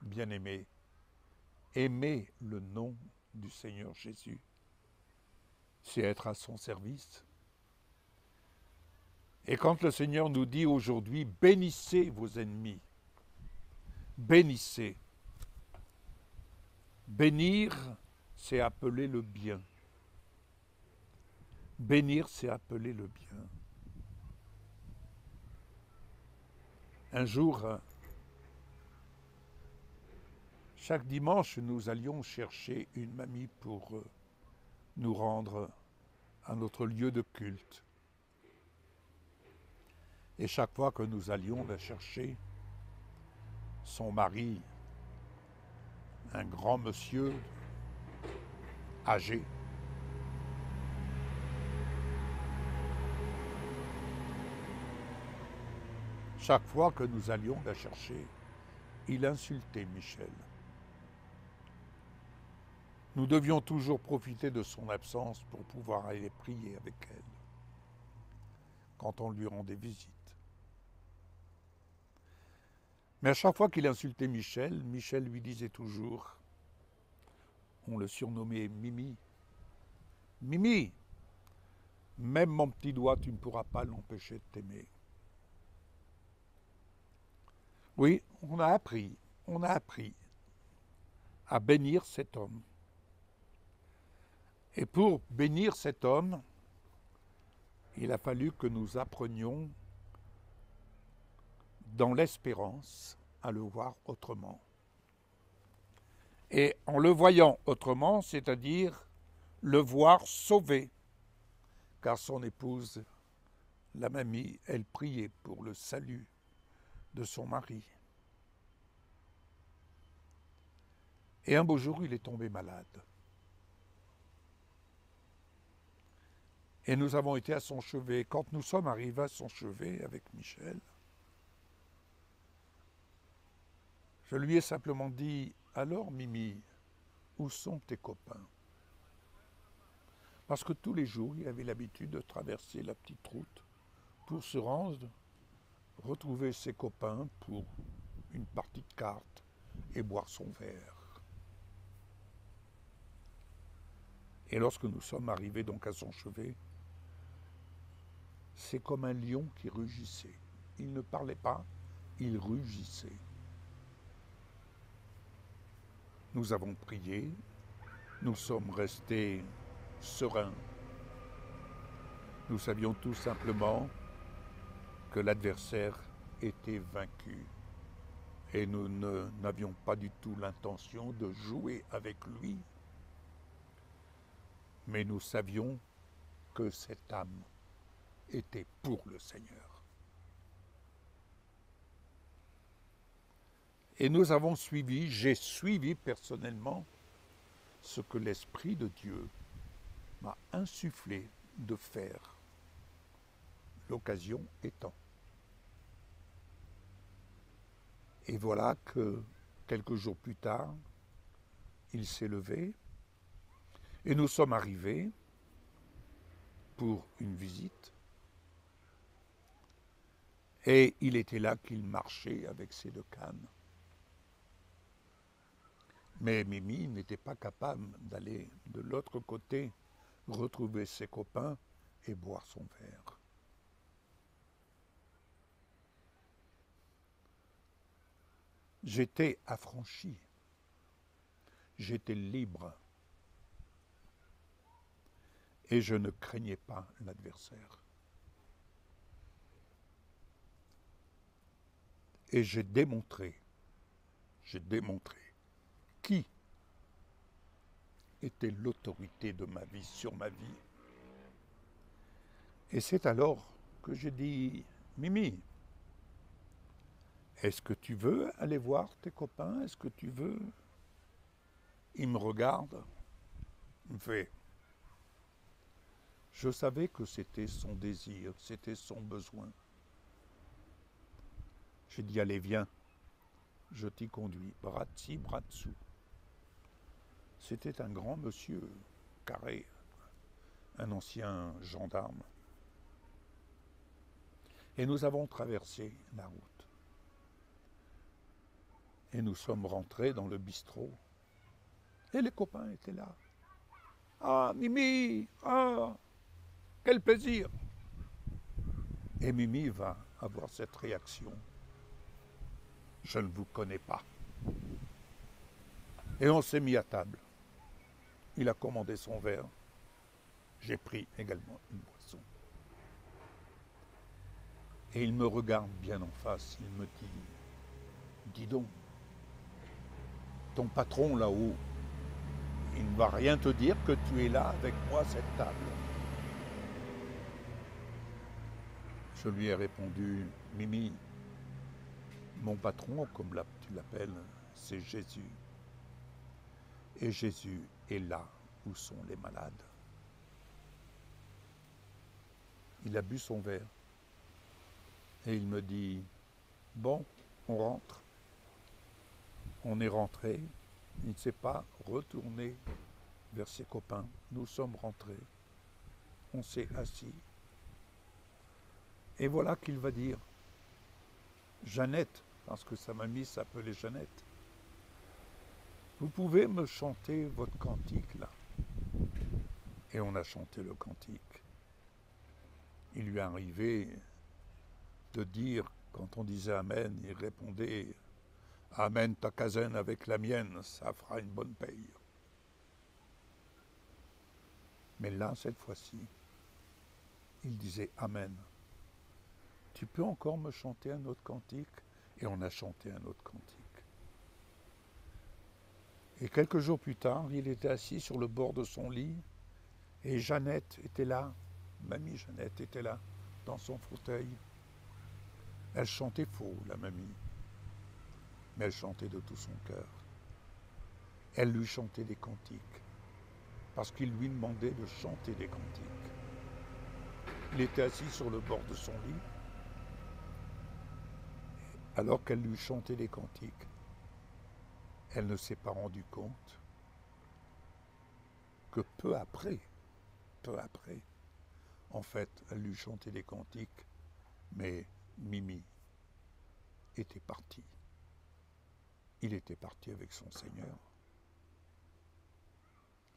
bien-aimés, aimer le nom du Seigneur Jésus, c'est être à son service. Et quand le Seigneur nous dit aujourd'hui, bénissez vos ennemis, bénissez. Bénir, c'est appeler le bien. Bénir, c'est appeler le bien. Un jour, chaque dimanche, nous allions chercher une mamie pour nous rendre à notre lieu de culte. Et chaque fois que nous allions la chercher, son mari, un grand monsieur âgé, chaque fois que nous allions la chercher, il insultait Michel. Nous devions toujours profiter de son absence pour pouvoir aller prier avec elle quand on lui rendait visite. Mais à chaque fois qu'il insultait Michel, Michel lui disait toujours, on le surnommait Mimi, Mimi, même mon petit doigt, tu ne pourras pas l'empêcher de t'aimer. Oui, on a appris à bénir cet homme. Et pour bénir cet homme, il a fallu que nous apprenions dans l'espérance à le voir autrement. Et en le voyant autrement, c'est-à-dire le voir sauvé, car son épouse, la mamie, elle priait pour le salut de son mari. Et un beau jour, il est tombé malade. Et nous avons été à son chevet. Quand nous sommes arrivés à son chevet avec Michel, je lui ai simplement dit, alors Mimi, où sont tes copains? Parce que tous les jours, il avait l'habitude de traverser la petite route pour se rendre, retrouver ses copains pour une partie de cartes et boire son verre. Et lorsque nous sommes arrivés donc à son chevet, c'est comme un lion qui rugissait. Il ne parlait pas, il rugissait. Nous avons prié, nous sommes restés sereins. Nous savions tout simplement que l'adversaire était vaincu. Et nous n'avions pas du tout l'intention de jouer avec lui. Mais nous savions que cette âme était pour le Seigneur. Et nous avons suivi, j'ai suivi personnellement ce que l'Esprit de Dieu m'a insufflé de faire, l'occasion étant. Et voilà que quelques jours plus tard, il s'est levé et nous sommes arrivés pour une visite. Et il était là qu'il marchait avec ses deux cannes. Mais Mimi n'était pas capable d'aller de l'autre côté, retrouver ses copains et boire son verre. J'étais affranchi, j'étais libre et je ne craignais pas l'adversaire. Et j'ai démontré qui était l'autorité de ma vie sur ma vie. Et c'est alors que j'ai dit, Mimi, est-ce que tu veux aller voir tes copains? Est-ce que tu veux? Il me regarde, il me fait. Je savais que c'était son désir, c'était son besoin. J'ai dit, allez, viens, je t'y conduis, bras de-ci, bras dessous. C'était un grand monsieur, carré, un ancien gendarme. Et nous avons traversé la route. Et nous sommes rentrés dans le bistrot. Et les copains étaient là. Ah, Mimi, ah, quel plaisir. Et Mimi va avoir cette réaction. Je ne vous connais pas. Et on s'est mis à table. Il a commandé son verre. J'ai pris également une boisson. Et il me regarde bien en face. Il me dit, dis donc, ton patron là-haut, il ne va rien te dire que tu es là avec moi à cette table. Je lui ai répondu, Mimi, mon patron, comme tu l'appelles, c'est Jésus. Et Jésus est là où sont les malades. Il a bu son verre. Et il me dit, bon, on rentre. On est rentré. Il ne s'est pas retourné vers ses copains. Nous sommes rentrés. On s'est assis. Et voilà qu'il va dire, Jeannette, parce que sa mamie s'appelait Jeannette, vous pouvez me chanter votre cantique là? Et on a chanté le cantique. Il lui est arrivé de dire, quand on disait Amen, il répondait, Amen ta casaine avec la mienne, ça fera une bonne paye. Mais là, cette fois-ci, il disait Amen. Tu peux encore me chanter un autre cantique? Et on a chanté un autre cantique. Et quelques jours plus tard, il était assis sur le bord de son lit, et Jeannette était là, mamie Jeannette était là, dans son fauteuil. Elle chantait faux, la mamie, mais elle chantait de tout son cœur. Elle lui chantait des cantiques, parce qu'il lui demandait de chanter des cantiques. Il était assis sur le bord de son lit, alors qu'elle lui chantait des cantiques. Elle ne s'est pas rendue compte que peu après, en fait, elle lui chantait des cantiques, mais Mimi était parti. Il était parti avec son Seigneur.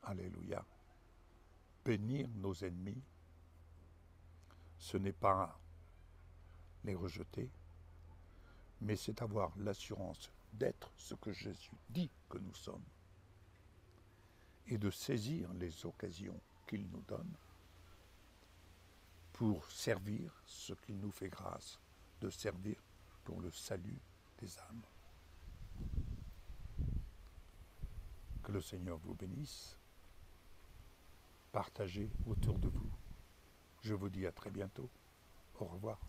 Alléluia. Bénir nos ennemis, ce n'est pas les rejeter, mais c'est avoir l'assurance d'être ce que Jésus dit que nous sommes et de saisir les occasions qu'il nous donne pour servir ce qu'il nous fait grâce, de servir pour le salut des âmes. Que le Seigneur vous bénisse. Partagez autour de vous. Je vous dis à très bientôt. Au revoir.